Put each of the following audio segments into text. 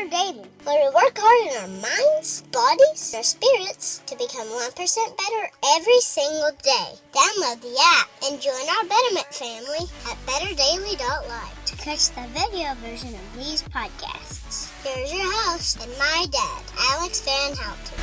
better daily, where we work hard in our minds, bodies, and our spirits to become 1% better every single day. Download the app and join our Betterment family at betterdaily.life to catch the video version of these podcasts. Here's your host and my dad, Alex Van Houten.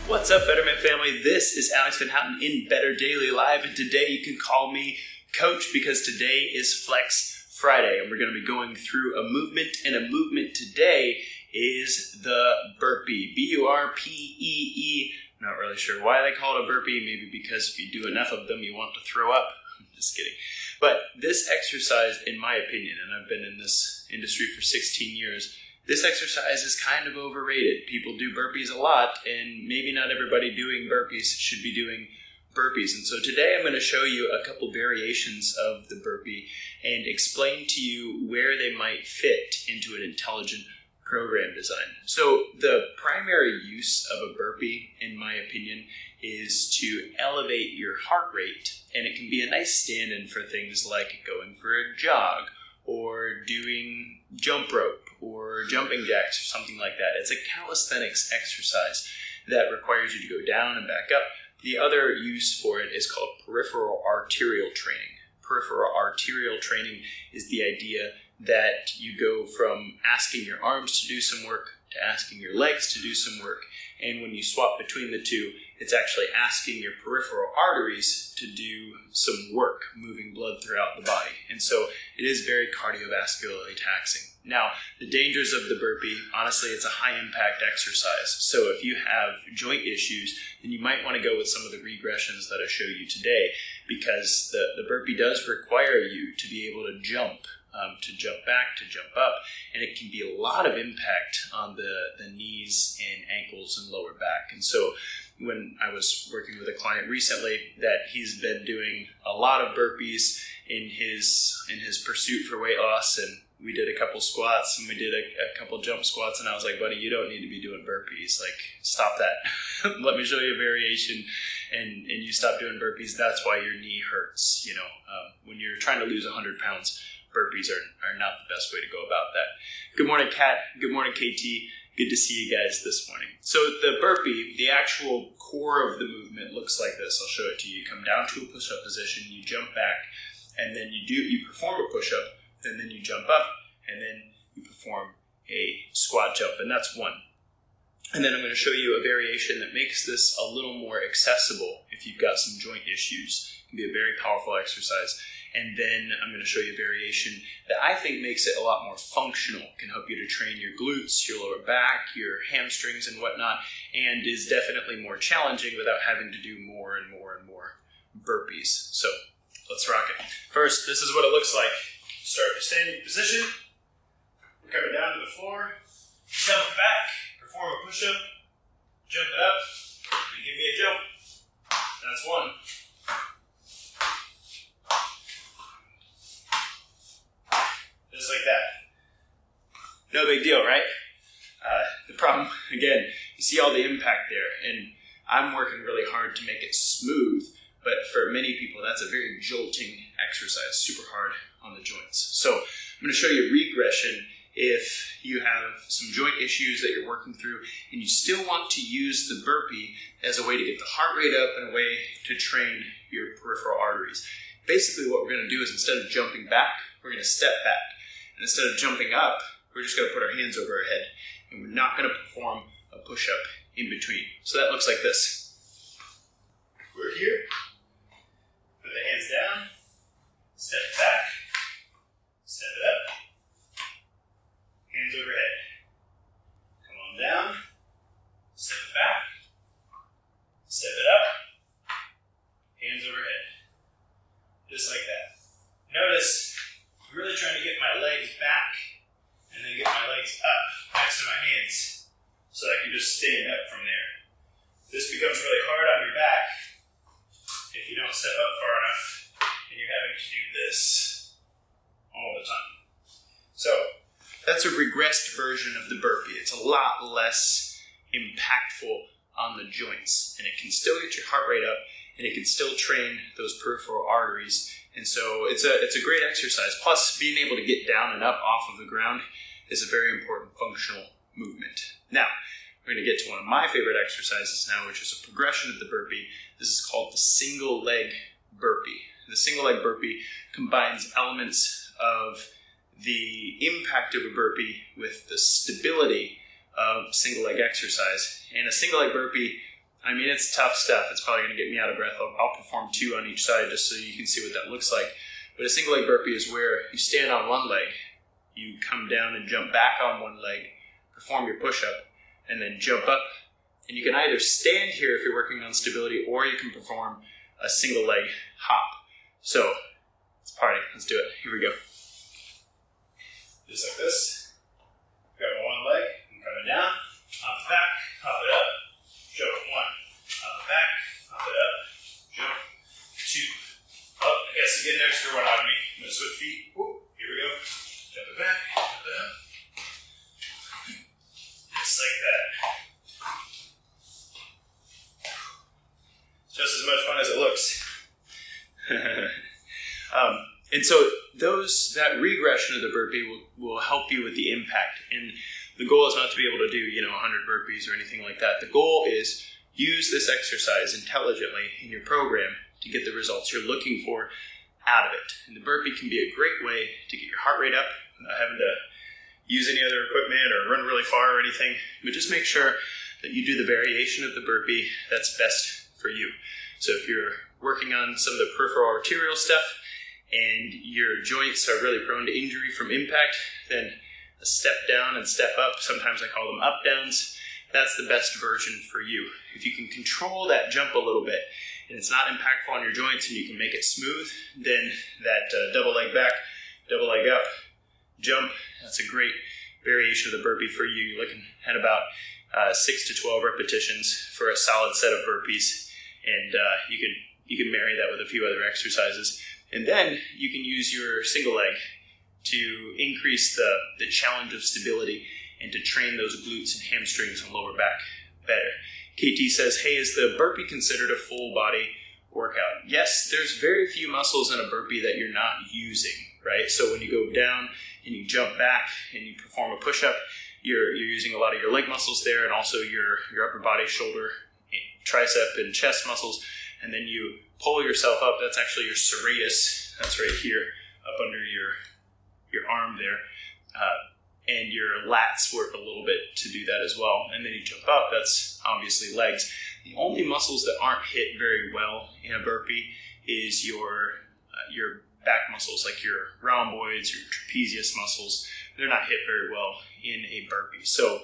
What's up, Betterment family? This is Alex Van Houten in Better Daily Live, and today you can call me Coach because today is Flex Friday, and we're going to be going through a movement, and a movement today is the burpee, B-U-R-P-E-E. Not really sure why they call it a burpee, maybe because if you do enough of them, you want to throw up. I'm just kidding. But this exercise, in my opinion, and I've been in this industry for 16 years, this exercise is kind of overrated. People do burpees a lot, and maybe not everybody doing burpees should be doing burpees. And so today I'm going to show you a couple variations of the burpee and explain to you where they might fit into an intelligent program design. So the primary use of a burpee, in my opinion, is to elevate your heart rate, and it can be a nice stand-in for things like going for a jog or doing jump rope or jumping jacks or something like that. It's a calisthenics exercise that requires you to go down and back up. The other use for it is called peripheral arterial training. Peripheral arterial training is the idea that you go from asking your arms to do some work to asking your legs to do some work. And when you swap between the two, it's actually asking your peripheral arteries to do some work, moving blood throughout the body. And so it is very cardiovascularly taxing. Now, the dangers of the burpee, honestly, it's a high-impact exercise. So if you have joint issues, then you might want to go with some of the regressions that I show you today, because the burpee does require you to be able to jump back, to jump up, and it can be a lot of impact on the knees and ankles and lower back. And so when I was working with a client recently that he's been doing a lot of burpees in his pursuit for weight loss, and we did a couple squats and we did a couple jump squats, and I was like, buddy, you don't need to be doing burpees. Like, stop that. Let me show you a variation, and you stop doing burpees. That's why your knee hurts. When you're trying to lose 100 pounds, burpees are not the best way to go about that. Good morning, Kat. Good morning, KT. Good to see you guys this morning. So the burpee, the actual core of the movement looks like this. I'll show it to you. You come down to a push-up position, you jump back, and then you perform a push-up, and then you jump up, and then you perform a squat jump, and that's one. And then I'm going to show you a variation that makes this a little more accessible if you've got some joint issues. It can be a very powerful exercise. And then I'm going to show you a variation that I think makes it a lot more functional, can help you to train your glutes, your lower back, your hamstrings and whatnot, and is definitely more challenging without having to do more and more and more burpees. So let's rock it. First, this is what it looks like. Start your standing position. We're coming down to the floor. Jump back. Perform a push-up. Jump it up. And give me a jump. That's one. Just like that. No big deal, right? The problem, again, you see all the impact there, and I'm working really hard to make it smooth, but for many people, that's a very jolting exercise, super hard on the joints. So I'm going to show you regression if you have some joint issues that you're working through, and you still want to use the burpee as a way to get the heart rate up and a way to train your peripheral arteries. Basically, what we're going to do is instead of jumping back, we're going to step back. And instead of jumping up, we're just going to put our hands over our head. And we're not going to perform a push-up in between. So that looks like this. We're here. Put the hands down. Step it back. Step it up. Hands overhead. Come on down. Step it back. Step it up. Hands overhead. Just like that. Notice, I'm really trying to get my legs back and then get my legs up next to my hands so I can just stand up from there. This becomes really hard on your back if you don't step up far enough and you're having to do this all the time. So that's a regressed version of the burpee. It's a lot less impactful on the joints, and it can still get your heart rate up, and it can still train those peripheral arteries. And so it's a great exercise. Plus, being able to get down and up off of the ground is a very important functional movement. Now, we're going to get to one of my favorite exercises now, which is a progression of the burpee. This is called the single leg burpee. The single leg burpee combines elements of the impact of a burpee with the stability of single leg exercise. And a single leg burpee, I mean, it's tough stuff. It's probably going to get me out of breath. I'll perform 2 on each side just so you can see what that looks like. But a single leg burpee is where you stand on one leg, you come down and jump back on one leg, perform your push-up, and then jump up. And you can either stand here if you're working on stability, or you can perform a single leg hop. So, let's party. Let's do it. Here we go. Just like this. Grab one leg, I'm coming down, hop it back, hop it up, jump 1, hop it back, hop it up, jump 2. Oh, I guess again, extra one on me. I'm going to switch feet. Whoop, here we go. Jump it back, jump it up. Just like that. Just as much fun as it looks. And so that regression of the burpee will help you with the impact. And the goal is not to be able to do 100 burpees or anything like that. The goal is use this exercise intelligently in your program to get the results you're looking for out of it. And the burpee can be a great way to get your heart rate up without having to use any other equipment or run really far or anything. But just make sure that you do the variation of the burpee that's best for you. So if you're working on some of the peripheral arterial stuff and your joints are really prone to injury from impact, then a step down and step up, sometimes I call them up downs, that's the best version for you. If you can control that jump a little bit and it's not impactful on your joints and you can make it smooth, then that double leg back, double leg up, jump, that's a great variation of the burpee for you. You're looking at about 6 to 12 repetitions for a solid set of burpees, and you can marry that with a few other exercises. And then you can use your single leg to increase the challenge of stability and to train those glutes and hamstrings and lower back better. KT says, hey, is the burpee considered a full body workout? Yes, there's very few muscles in a burpee that you're not using, right? So when you go down and you jump back and you perform a push-up, you're using a lot of your leg muscles there, and also your upper body, shoulder, tricep, and chest muscles. And then you pull yourself up. That's actually your serratus. That's right here, up under your arm there. And your lats work a little bit to do that as well. And then you jump up. That's obviously legs. The only muscles that aren't hit very well in a burpee is your back muscles, like your rhomboids, your trapezius muscles. They're not hit very well in a burpee. So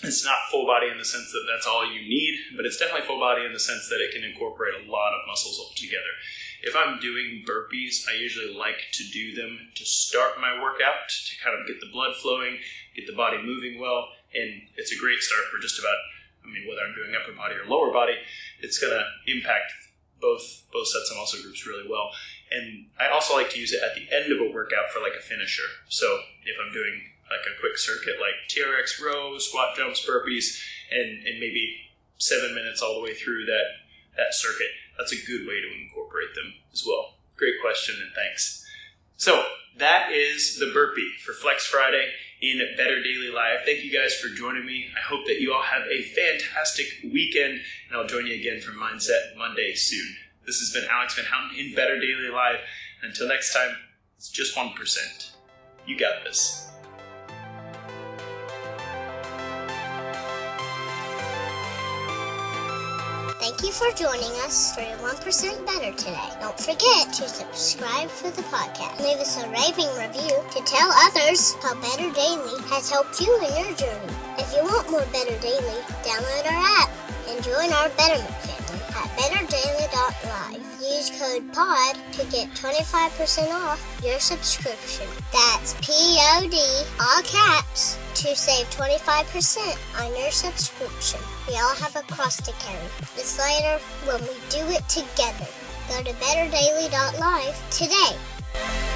it's not full body in the sense that that's all you need, but it's definitely full body in the sense that it can incorporate a lot of muscles all together. If I'm doing burpees, I usually like to do them to start my workout, to kind of get the blood flowing, get the body moving well, and it's a great start for just about, whether I'm doing upper body or lower body, it's going to impact both sets of muscle groups really well. And I also like to use it at the end of a workout for like a finisher. So if I'm doing like a quick circuit like TRX row, squat jumps, burpees, and maybe 7 minutes all the way through that circuit, that's a good way to incorporate them as well. Great question, and thanks. So that is the burpee for Flex Friday in Better Daily Live. Thank you guys for joining me. I hope that you all have a fantastic weekend, and I'll join you again for Mindset Monday soon. This has been Alex Van Houten in Better Daily Live. Until next time, it's just 1%. You got this. Thank you for joining us for your 1% Better today. Don't forget to subscribe for the podcast. Leave us a raving review to tell others how Better Daily has helped you in your journey. If you want more Better Daily, download our app and join our Betterment family at betterdaily.live. Use code POD to get 25% off your subscription. That's POD, all caps, to save 25% on your subscription. We all have a cross to carry. It's lighter when we do it together. Go to betterdaily.live today.